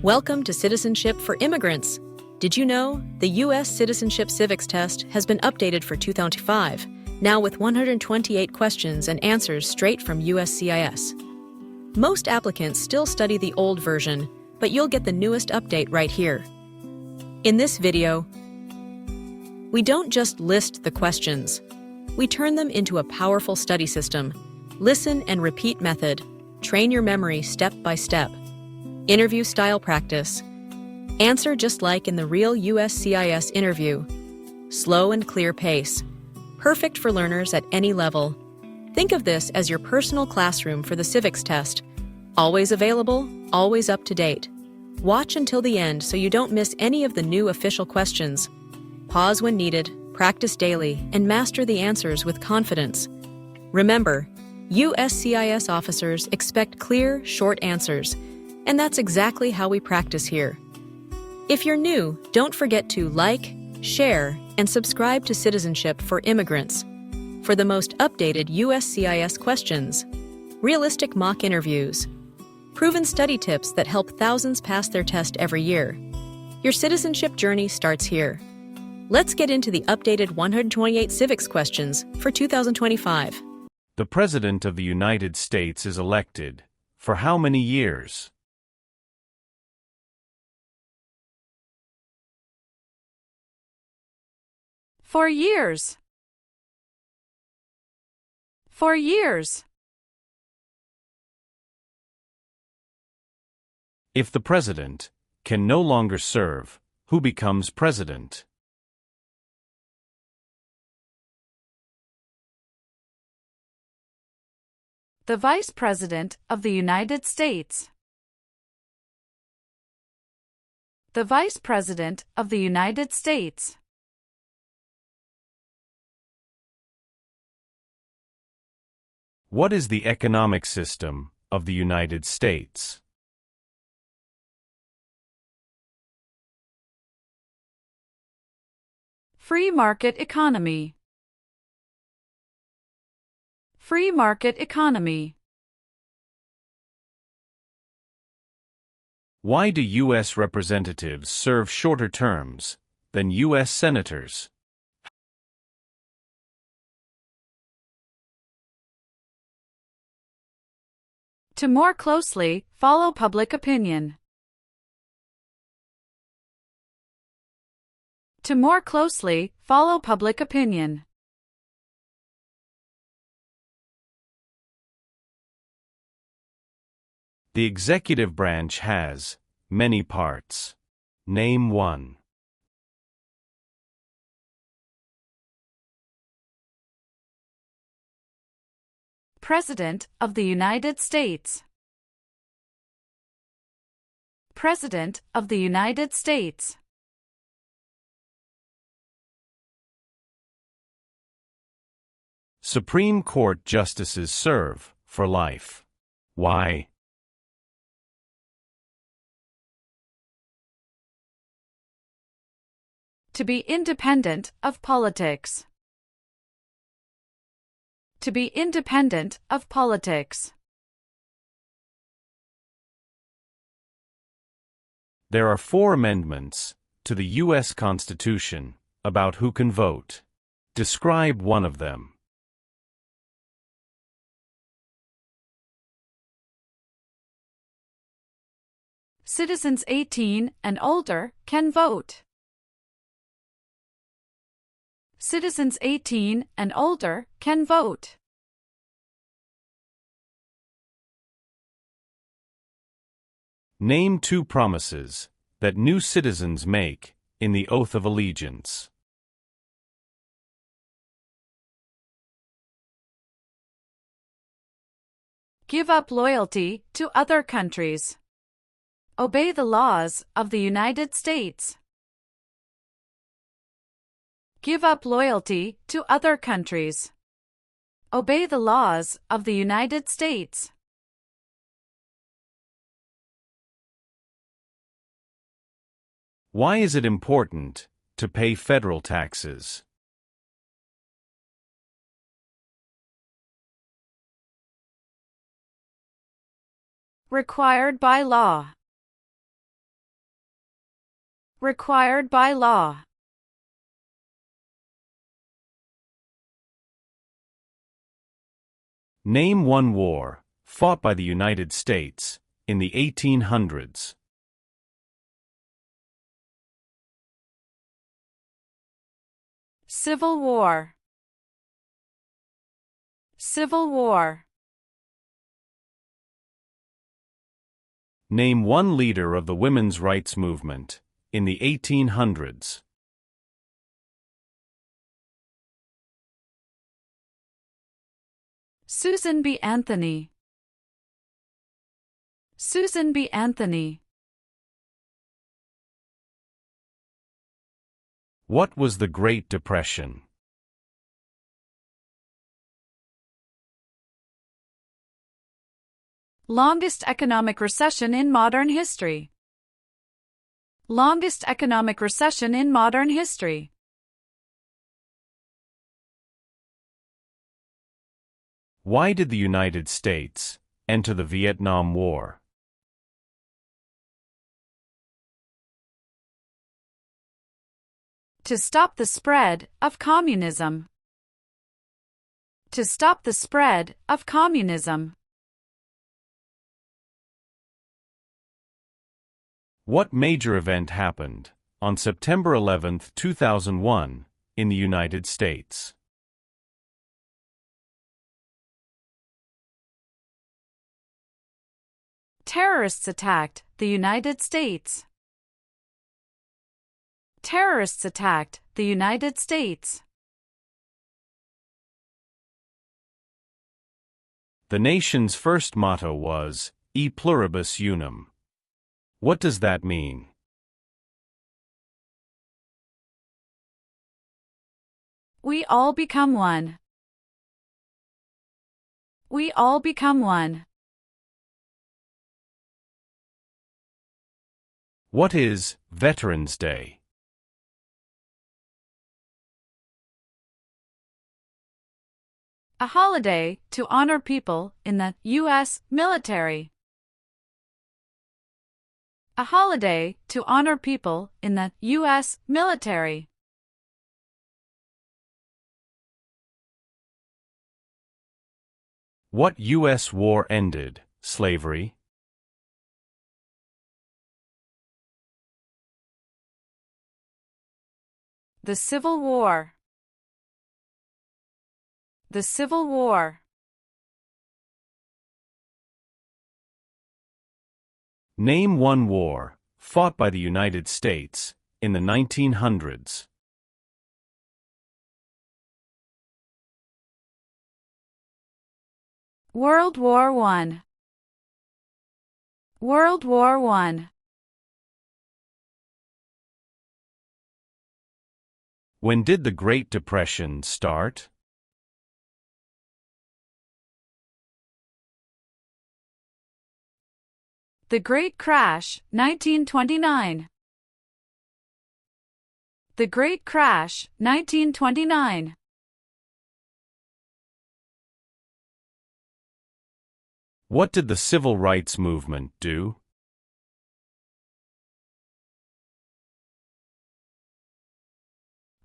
Welcome to Citizenship for Immigrants. Did you know the U.S. Citizenship Civics Test has been updated for 2005, now with 128 questions and answers straight from USCIS. Most applicants still study the old version, but you'll get the newest update right here. In this video, we don't just list the questions. We turn them into a powerful study system. Listen and repeat method. Train your memory step by step. Interview-style practice. Answer just like in the real USCIS interview. Slow and clear pace. Perfect for learners at any level. Think of this as your personal classroom for the civics test. Always available, always up to date. Watch until the end so you don't miss any of the new official questions. Pause when needed, practice daily, and master the answers with confidence. Remember, USCIS officers expect clear, short answers, and that's exactly how we practice here. If you're new, don't forget to like, share, and subscribe to Citizenship for Immigrants for the most updated USCIS questions, realistic mock interviews, proven study tips that help thousands pass their test every year. Your citizenship journey starts here. Let's get into the updated 128 civics questions for 2025. The President of the United States is elected for how many years? For years. 4 years. If the President can no longer serve, who becomes President? The Vice President of the United States. The Vice President of the United States. What is the economic system of the United States? Free market economy. Free market economy. Why do U.S. representatives serve shorter terms than U.S. senators? To more closely follow public opinion. To more closely follow public opinion. The executive branch has many parts. Name one. President of the United States. President of the United States. Supreme Court justices serve for life. Why? To be independent of politics. To be independent of politics. There are 4 amendments to the U.S. Constitution about who can vote. Describe one of them. Citizens 18 and older can vote. Citizens 18 and older can vote. Name 2 promises that new citizens make in the Oath of Allegiance. Give up loyalty to other countries. Obey the laws of the United States. Give up loyalty to other countries. Obey the laws of the United States. Why is it important to pay federal taxes? Required by law. required by law. Name one war fought by the United States in the 1800s. Civil War. Civil War. Name one leader of the women's rights movement in the 1800s. Susan B. Anthony. Susan B. Anthony. What was the Great Depression? Longest economic recession in modern history. Longest economic recession in modern history. Why did the United States enter the Vietnam War? To stop the spread of communism. To stop the spread of communism. What major event happened on September 11, 2001, in the United States? Terrorists attacked the United States. Terrorists attacked the United States. The nation's first motto was, E pluribus unum. What does that mean? We all become one. We all become one. What is Veterans Day? A holiday to honor people in the U.S. military. A holiday to honor people in the U.S. military. What U.S. war ended slavery? The Civil War. The Civil War. Name one war fought by the United States in the 1900s. World War I. World War I. When did the Great Depression start? The Great Crash, 1929. The Great Crash, 1929. What did the Civil Rights Movement do?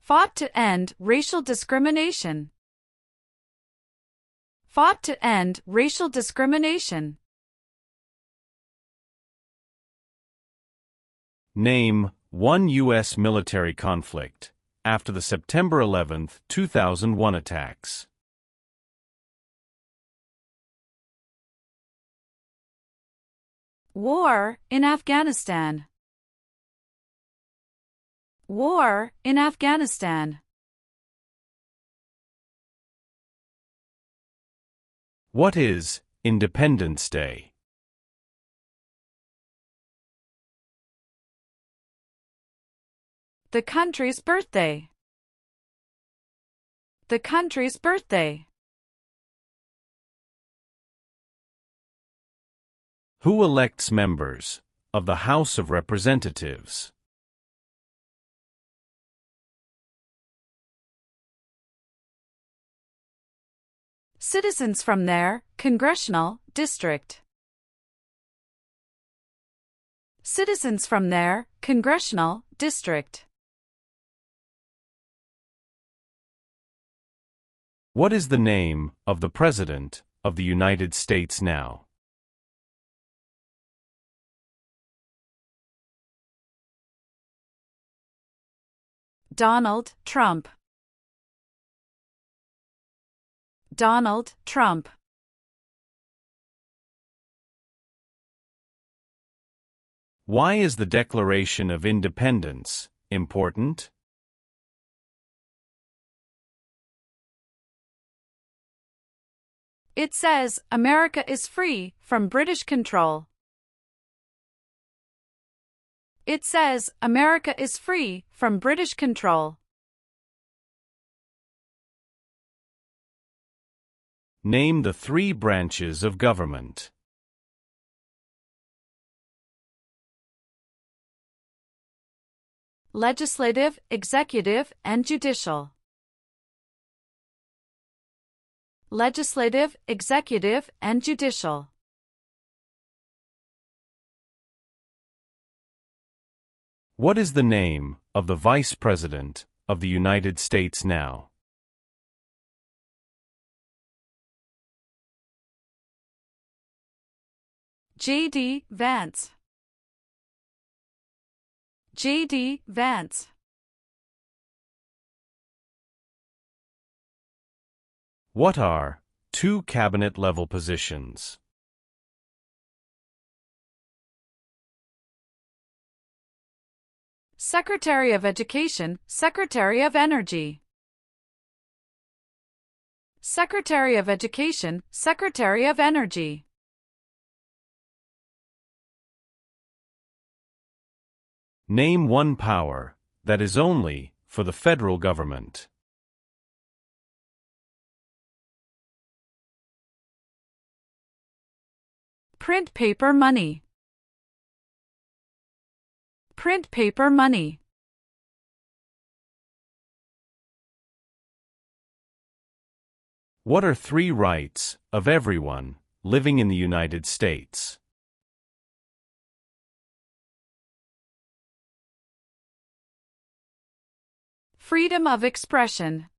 Fought to end racial discrimination. Fought to end racial discrimination. Name one U.S. military conflict after the September 11, 2001 attacks. War in Afghanistan. War in Afghanistan. What is Independence Day? The country's birthday. The country's birthday. Who elects members of the House of Representatives? Citizens from their congressional district. citizens from their congressional district. What is the name of the President of the United States now? Donald Trump. Donald Trump. Why is the Declaration of Independence important? It says America is free from British control. It says America is free from British control. Name the 3 branches of government. Legislative, executive, and judicial. Legislative, executive, and judicial. What is the name of the Vice President of the United States now? J.D. Vance. J.D. Vance. What are 2 cabinet-level positions? Secretary of Education, Secretary of Energy. Secretary of Education, Secretary of Energy. Name 1 power that is only for the federal government. Print paper money. Print paper money. What are 3 rights of everyone living in the United States? Freedom of expression.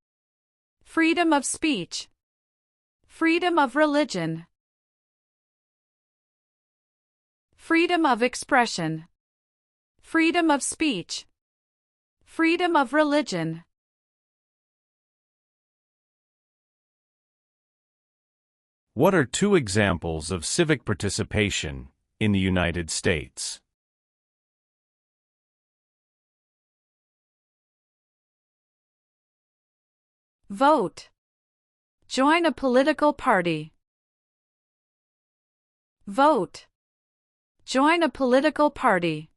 Freedom of speech. Freedom of religion. Freedom of expression. Freedom of speech. Freedom of religion. What are 2 examples of civic participation in the United States? Vote. Join a political party. Vote. Join a political party.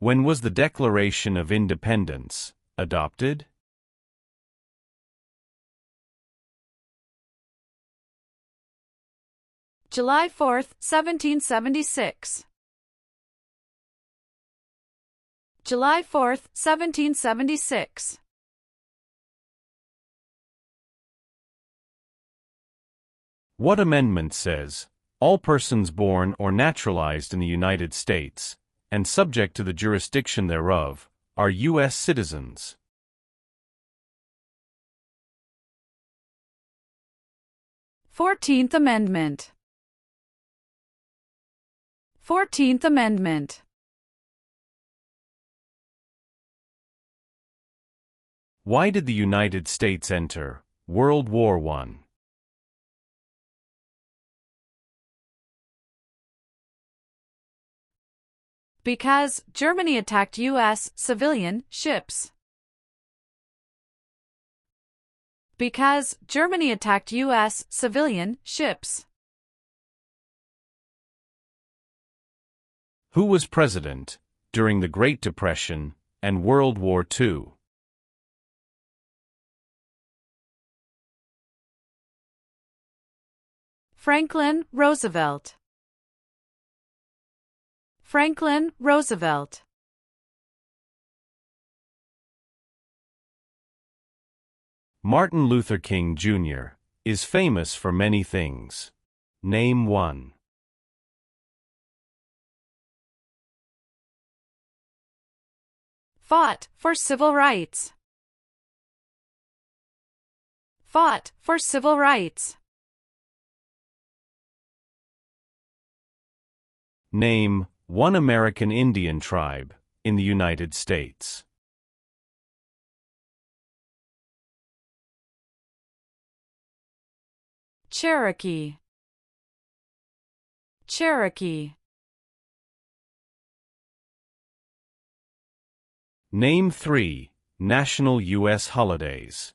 When was the Declaration of Independence adopted? July 4, 1776. July 4, 1776. What amendment says, all persons born or naturalized in the United States, and subject to the jurisdiction thereof, are U.S. citizens? Fourteenth Amendment. 14th Amendment. Why did the United States enter World War I? Because Germany attacked U.S. civilian ships. Because Germany attacked U.S. civilian ships. Who was president during the Great Depression and World War II? Franklin Roosevelt. Franklin Roosevelt. Martin Luther King Jr. is famous for many things. Name one. Fought for civil rights. Fought for civil rights. Name one American Indian tribe in the United States. Cherokee. Cherokee. Name three national U.S. holidays.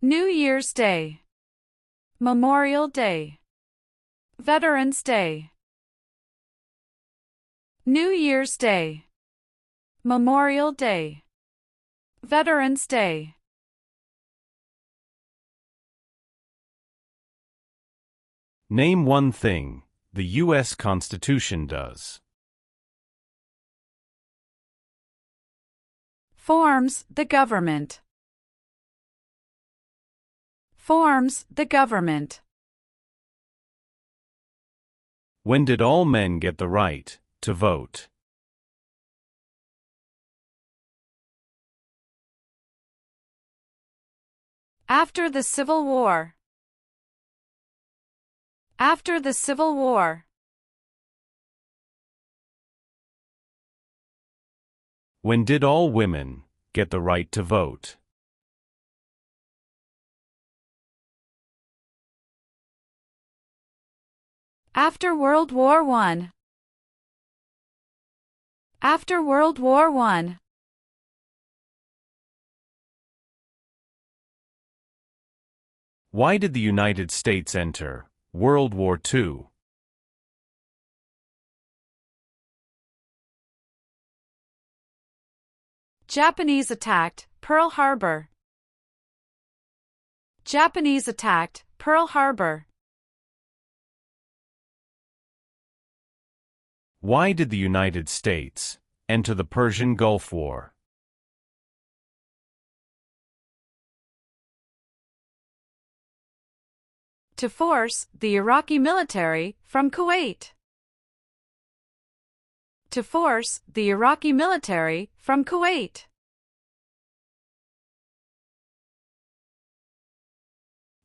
New Year's Day. Memorial Day. Veterans Day. New Year's Day. Memorial Day. Veterans Day. Name one thing the U.S. Constitution does. Forms the government. Forms the government. When did all men get the right to vote? After the Civil War. After the Civil War. When did all women get the right to vote? After World War I. After World War I. Why did the United States enter World War II? Japanese attacked Pearl Harbor. Japanese attacked Pearl Harbor. Why did the United States enter the Persian Gulf War? To force the Iraqi military from Kuwait. To force the Iraqi military from Kuwait.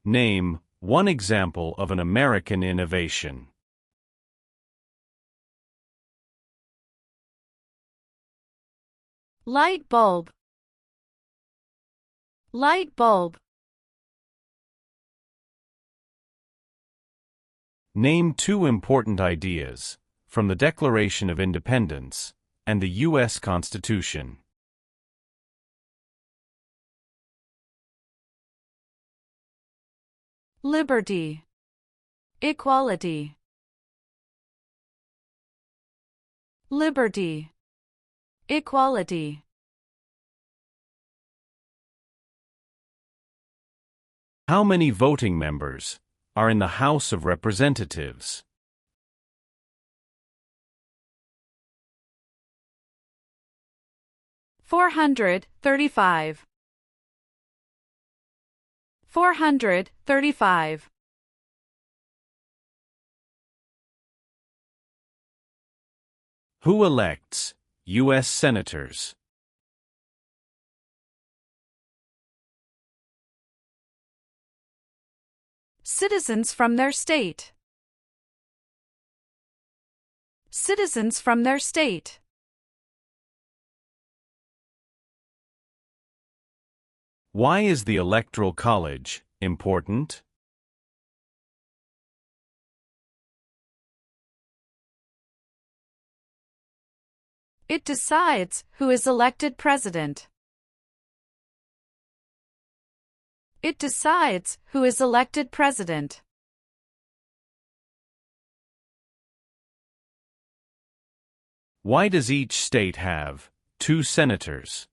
Name one example of an American innovation. Light bulb. Light bulb. Name two important ideas from the Declaration of Independence and the U.S. Constitution. Liberty. Equality. Liberty. Equality. How many voting members are in the House of Representatives? $435. 435. Who elects U.S. senators? Citizens from their state. Citizens from their state. Why is the Electoral College important? It decides who is elected president. It decides who is elected president. Why does each state have 2 senators?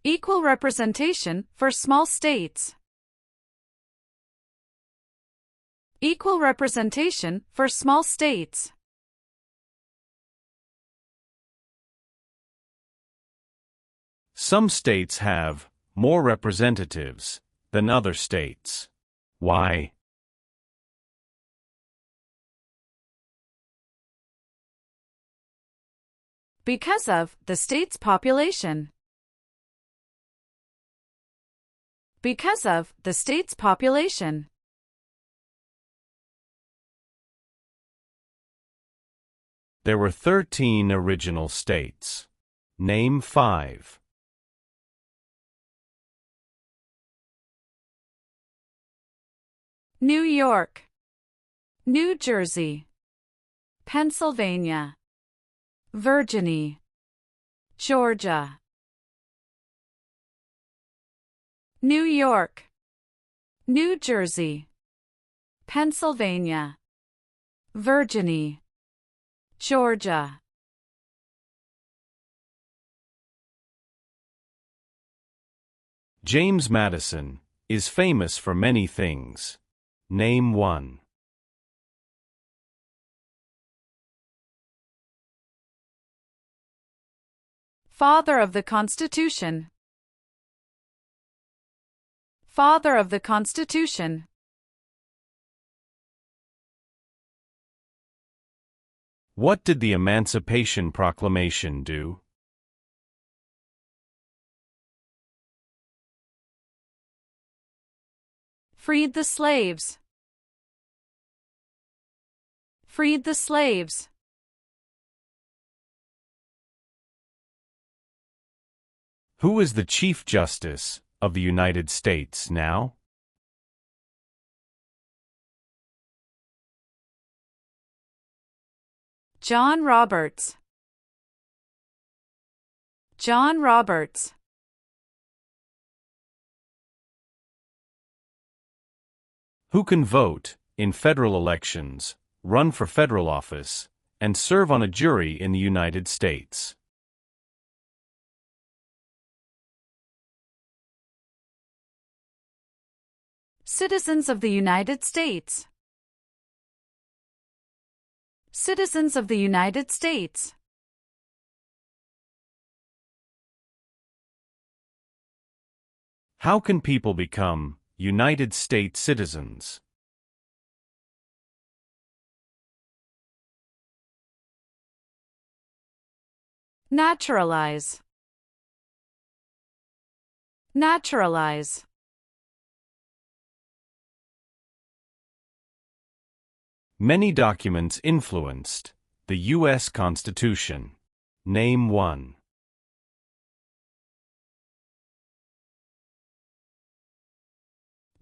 Equal representation for small states. Equal representation for small states. Some states have more representatives than other states. Why? Because of the state's population. Because of the state's population. There were 13 original states. Name 5. New York, New Jersey, Pennsylvania, Virginia, Georgia. New York, New Jersey, Pennsylvania, Virginia, Georgia. James Madison is famous for many things. Name 1. Father of the Constitution. Father of the Constitution. What did the Emancipation Proclamation do? Freed the slaves. Freed the slaves. Who is the Chief Justice of the United States now? John Roberts. John Roberts. Who can vote in federal elections, run for federal office, and serve on a jury in the United States? Citizens of the United States. Citizens of the United States. How can people become United States citizens? Naturalize. Naturalize. Many documents influenced the U.S. Constitution. Name 1.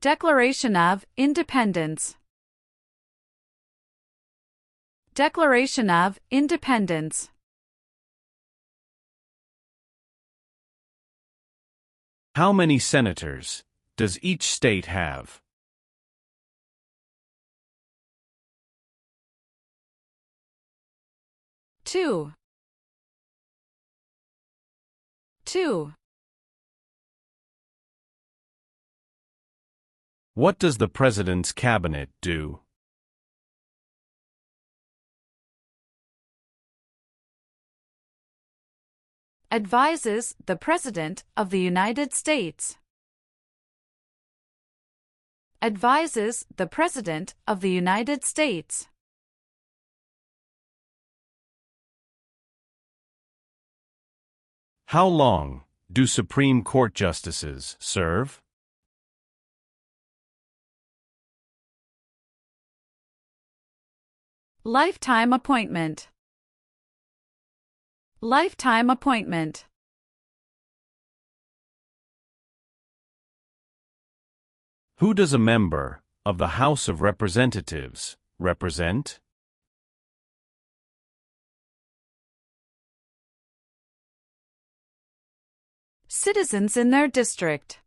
Declaration of Independence. Declaration of Independence. How many senators does each state have? Two. What does the President's cabinet do? Advises the President of the United States. Advises the President of the United States. How long do Supreme Court justices serve? Lifetime appointment. Lifetime appointment. Who does a member of the House of Representatives represent? Citizens in their district.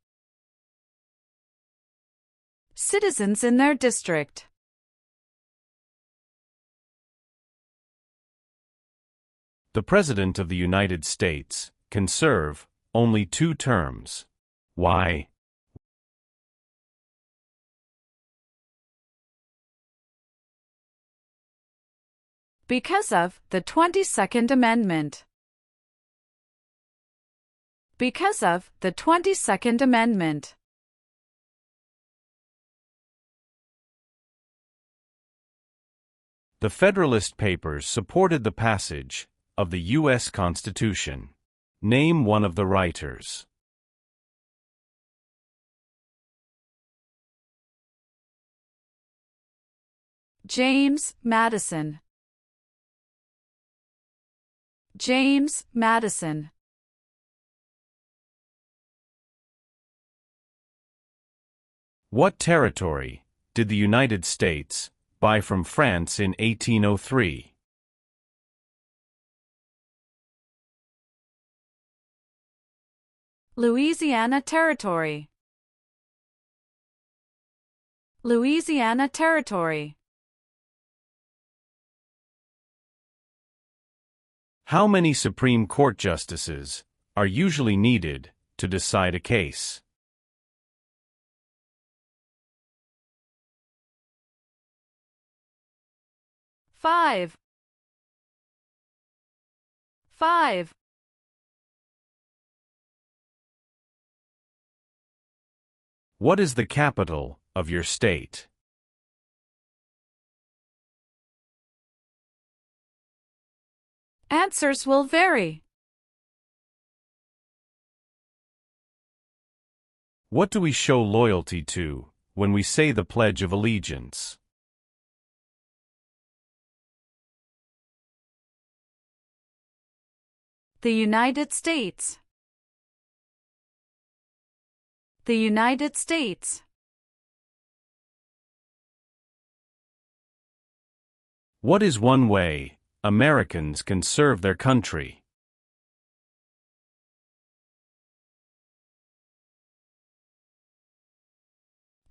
Citizens in their district. The President of the United States can serve only 2 terms. Why? Because of the 22nd Amendment. because of the 22nd Amendment. The Federalist Papers supported the passage of the U.S. Constitution. Name one of the writers. James Madison. James Madison. What territory did the United States buy from France in 1803? Louisiana Territory. Louisiana Territory. How many Supreme Court justices are usually needed to decide a case? Five. What is the capital of your state? Answers will vary. What do we show loyalty to when we say the Pledge of Allegiance? The United States. The United States. What is one way Americans can serve their country?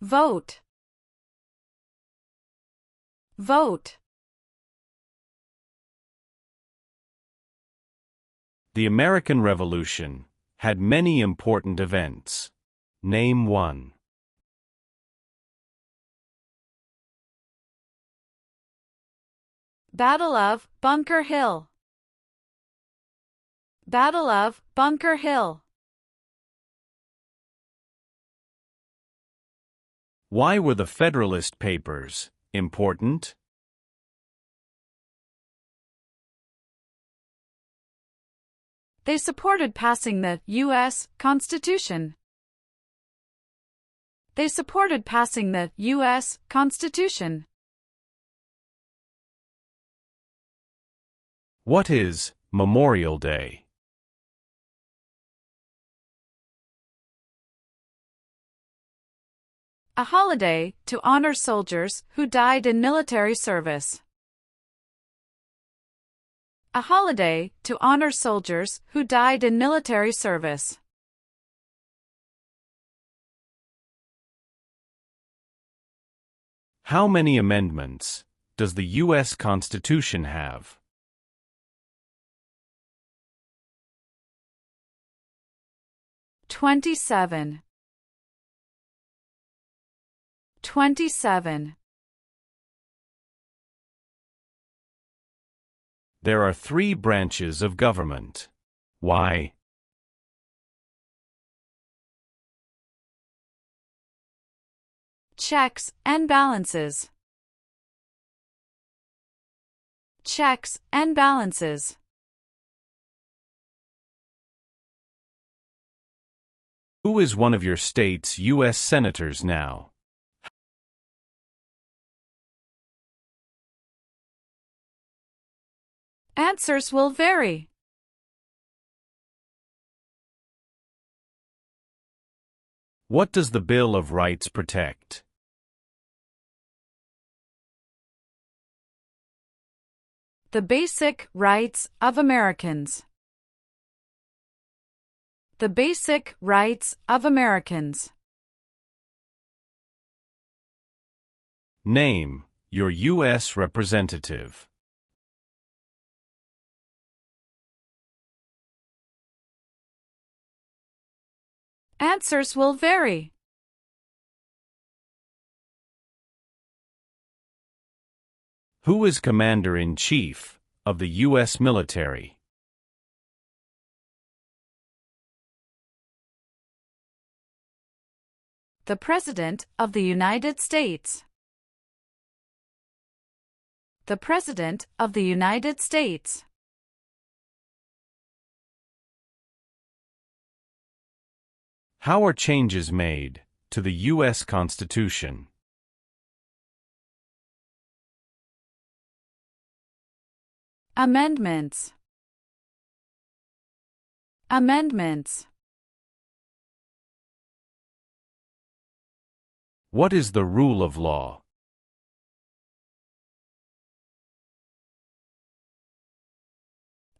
Vote. Vote. The American Revolution had many important events. Name one. Battle of Bunker Hill. Battle of Bunker Hill. Why were the Federalist Papers important? They supported passing the U.S. Constitution. They supported passing the U.S. Constitution. What is Memorial Day? A holiday to honor soldiers who died in military service. A holiday to honor soldiers who died in military service. How many amendments does the U.S. Constitution have? "27. 27. There are 3 branches of government. Why? Checks and balances. Checks and balances. Who is one of your state's U.S. senators now? Answers will vary. What does the Bill of Rights protect? The basic rights of Americans. The basic rights of Americans. Name your U.S. representative. Answers will vary. Who is Commander-in-Chief of the U.S. military? The President of the United States. The President of the United States. How are changes made to the U.S. Constitution? Amendments. Amendments. What is the rule of law?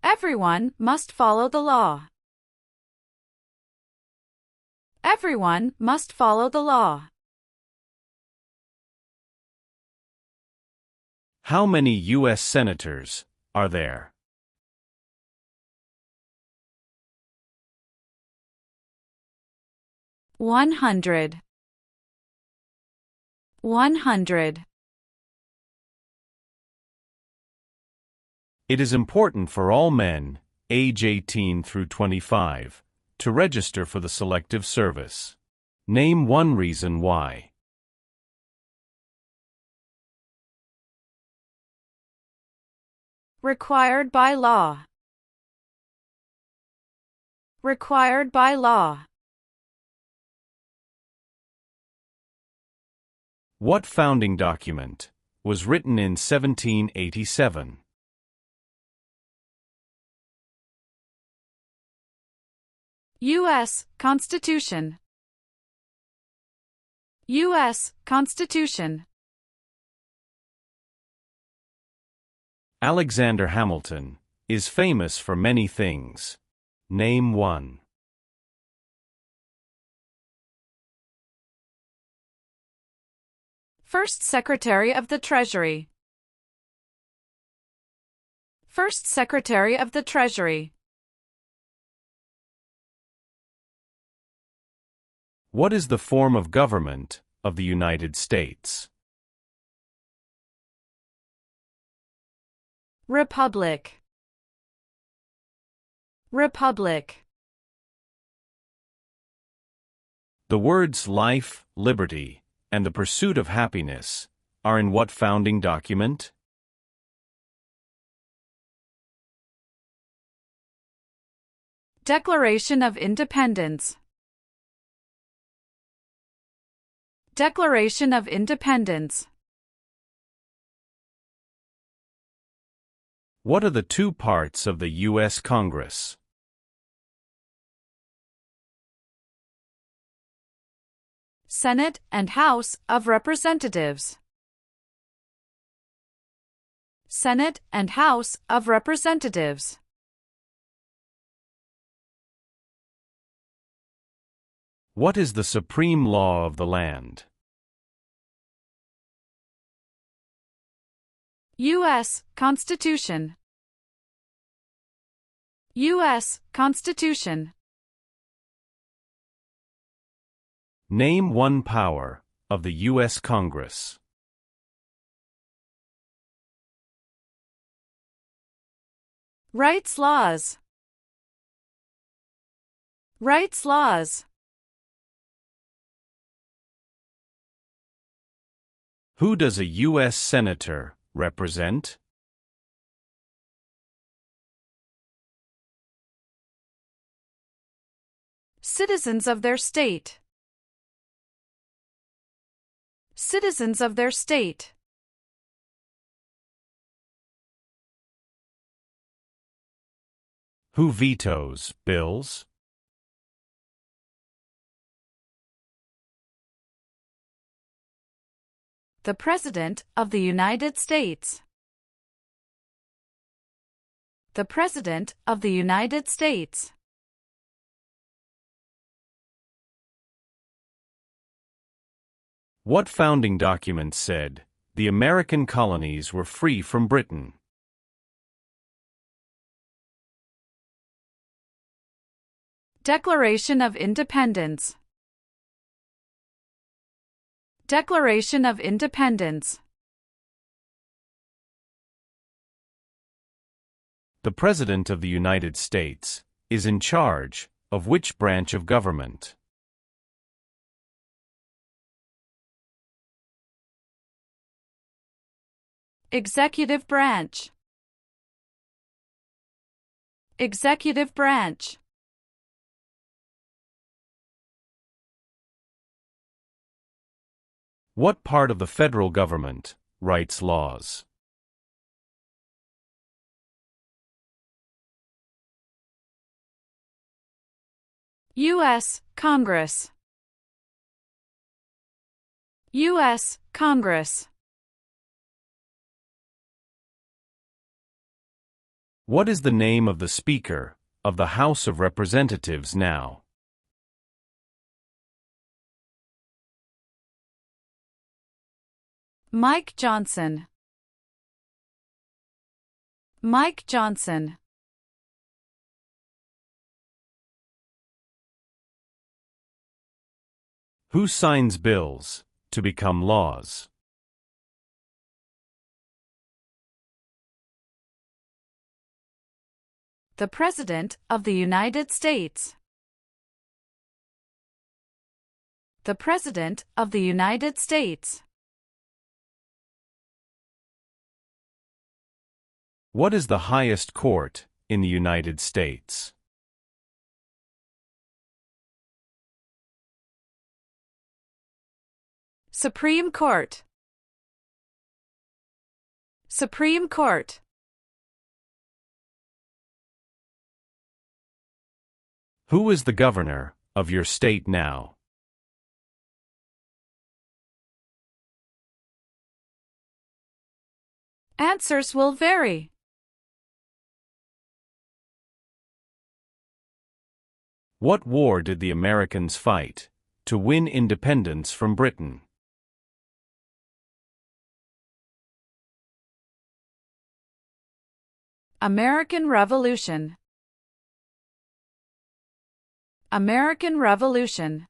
Everyone must follow the law. Everyone must follow the law. How many U.S. senators are there? 100. 100. It is important for all men, age 18 through 25, to register for the Selective Service. Name one reason why. Required by law. Required by law. What founding document was written in 1787? U.S. Constitution. U.S. Constitution. Alexander Hamilton is famous for many things. Name one. First Secretary of the Treasury. First Secretary of the Treasury. What is the form of government of the United States? Republic. Republic. The words life, liberty, and the pursuit of happiness are in what founding document? Declaration of Independence. Declaration of Independence. What are the two parts of the U.S. Congress? Senate and House of Representatives. Senate and House of Representatives. What is the supreme law of the land? U.S. Constitution. U.S. Constitution. Name one power of the U.S. Congress. Rights laws. Rights laws. Who does a U.S. Senator represent? Citizens of their state. Citizens of their state. Who vetoes bills? The President of the United States. The President of the United States. What founding document said the American colonies were free from Britain? Declaration of Independence. Declaration of Independence. The President of the United States is in charge of which branch of government? Executive branch. Executive branch. What part of the federal government writes laws? U.S. Congress. U.S. Congress. What is the name of the Speaker of the House of Representatives now? Mike Johnson. Mike Johnson. Who signs bills to become laws? The President of the United States. The President of the United States. What is the highest court in the United States? Supreme Court. Supreme Court. Who is the governor of your state now? Answers will vary. What war did the Americans fight to win independence from Britain? American Revolution. American Revolution.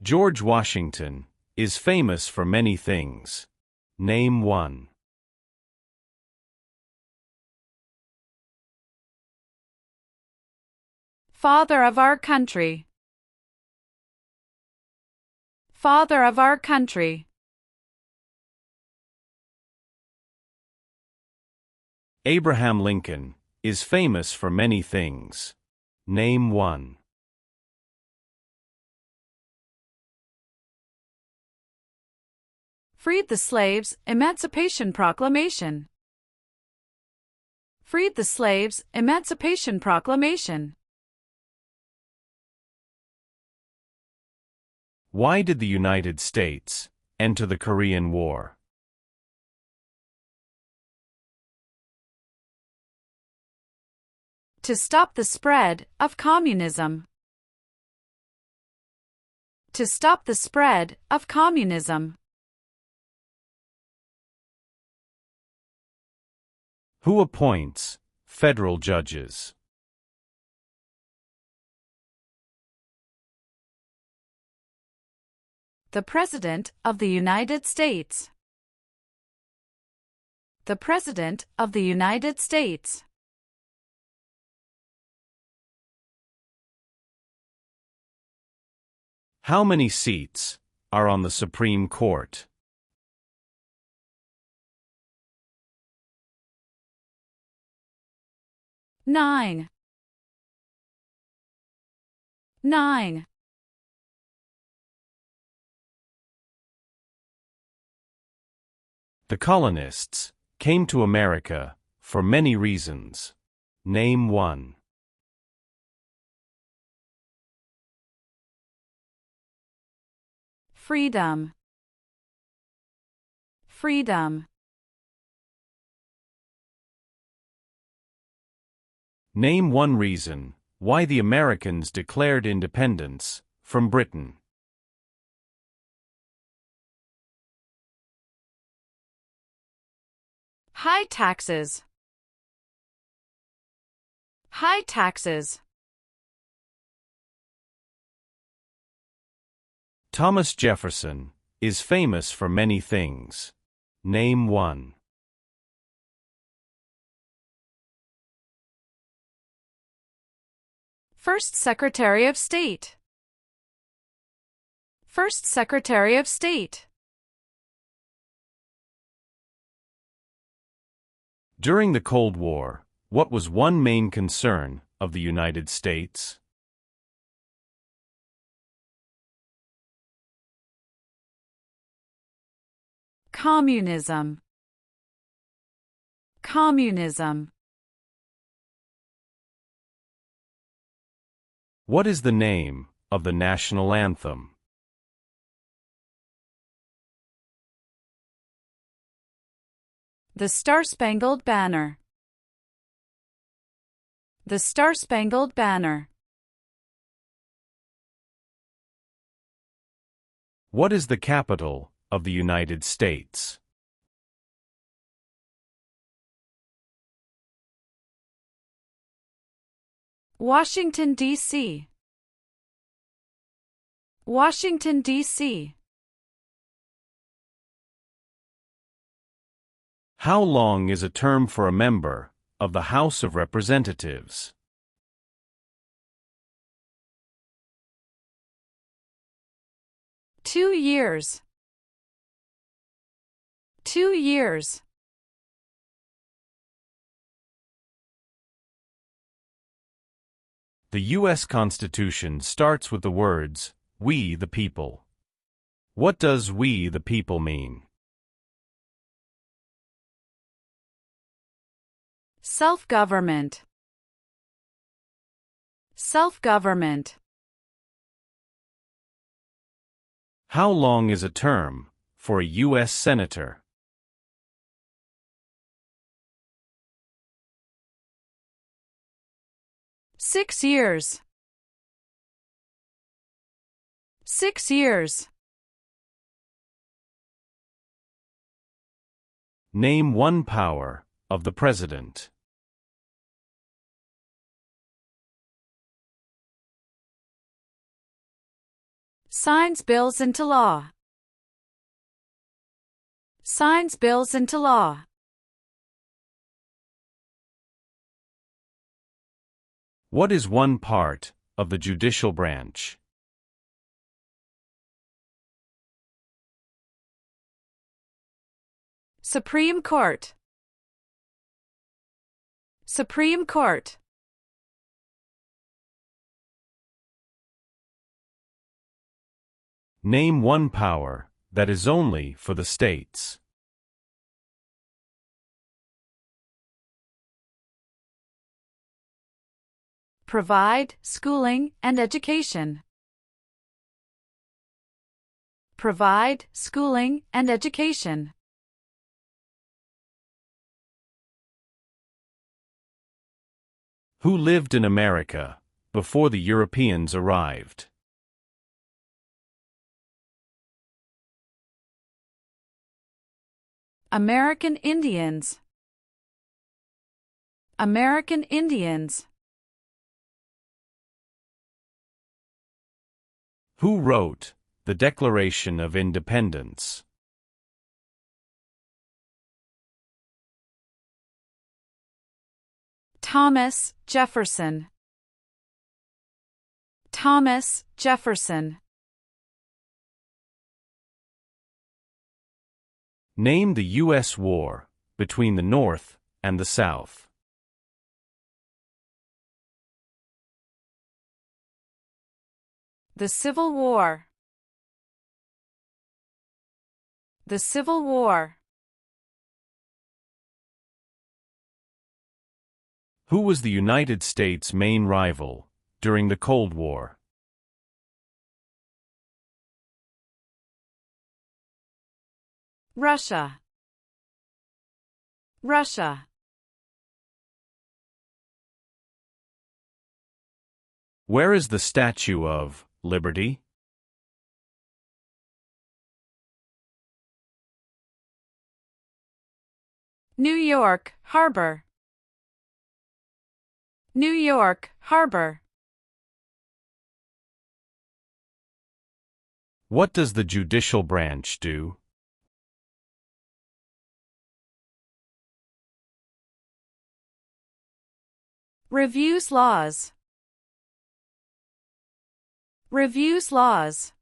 George Washington is famous for many things. Name one. Father of our country. Father of our country. Abraham Lincoln is famous for many things. Name one. Freed the slaves, Emancipation Proclamation. Freed the slaves, Emancipation Proclamation. Why did the United States enter the Korean War? To stop the spread of communism. To stop the spread of communism. Who appoints federal judges? The President of the United States. The President of the United States. How many seats are on the Supreme Court? Nine. Nine. The colonists came to America for many reasons. Name one. Freedom. Freedom. Name one reason why the Americans declared independence from Britain. High taxes. High taxes. Thomas Jefferson is famous for many things. Name one. First Secretary of State. First Secretary of State. During the Cold War, what was one main concern of the United States? Communism. Communism. What is the name of the national anthem? The Star-Spangled Banner. The Star-Spangled Banner. What is the capital of the United States? Washington, D.C. Washington, D.C. How long is a term for a member of the House of Representatives? Two years. 2 years. The U.S. Constitution starts with the words, "We the people." What does "we the people" mean? Self-government. Self-government. How long is a term for a U.S. Senator? Six years. 6 years. Name one power of the President. Signs bills into law. Signs bills into law. What is one part of the judicial branch? Supreme Court. Supreme Court. Name one power that is only for the states. Provide schooling and education. Provide schooling and education. Who lived in America before the Europeans arrived? American Indians. American Indians. Who wrote the Declaration of Independence? Thomas Jefferson. Thomas Jefferson. Name the U.S. war between the North and the South. The Civil War. The Civil War. Who was the United States' main rival during the Cold War? Russia. Russia. Where is the Statue of Liberty? New York Harbor. New York Harbor. What does the judicial branch do? Reviews laws. Reviews laws.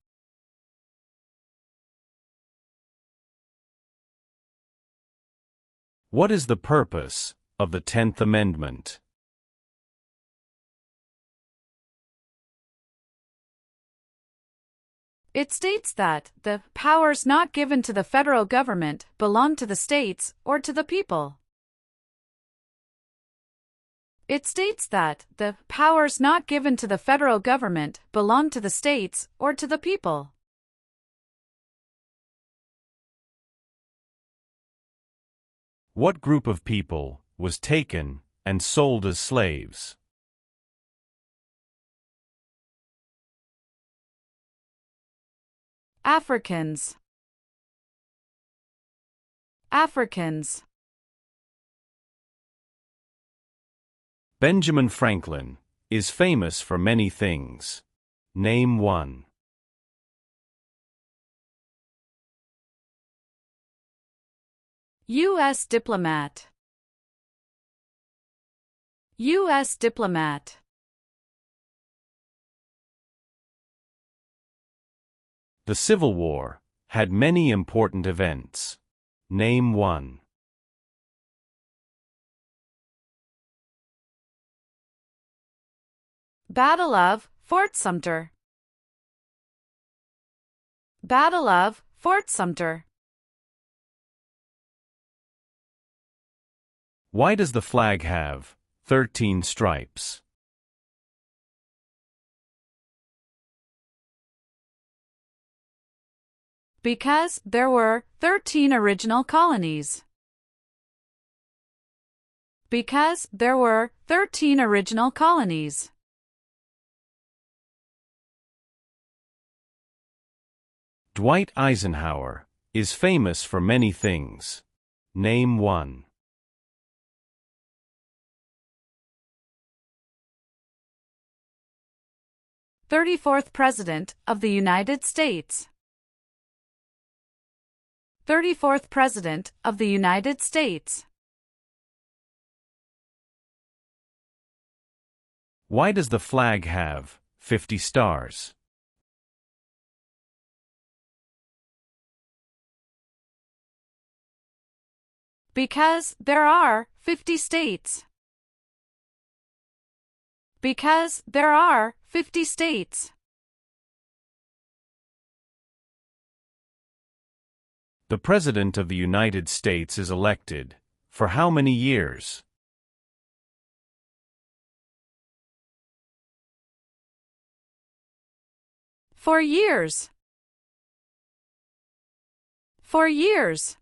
What is the purpose of the 10th Amendment? It states that the powers not given to the federal government belong to the states or to the people. It states that the powers not given to the federal government belong to the states or to the people. What group of people was taken and sold as slaves? Africans. Africans. Benjamin Franklin is famous for many things. Name one. U.S. diplomat. U.S. diplomat. The Civil War had many important events. Name one. Battle of Fort Sumter. Battle of Fort Sumter. Why does the flag have 13 stripes? Because there were 13 original colonies. Because there were 13 original colonies. Dwight Eisenhower is famous for many things. Name one. "34th President of the United States." 34th President of the United States. Why does the flag have 50 stars? Because there are 50 states. Because there are 50 states. The President of the United States is elected for how many years? For years. For years.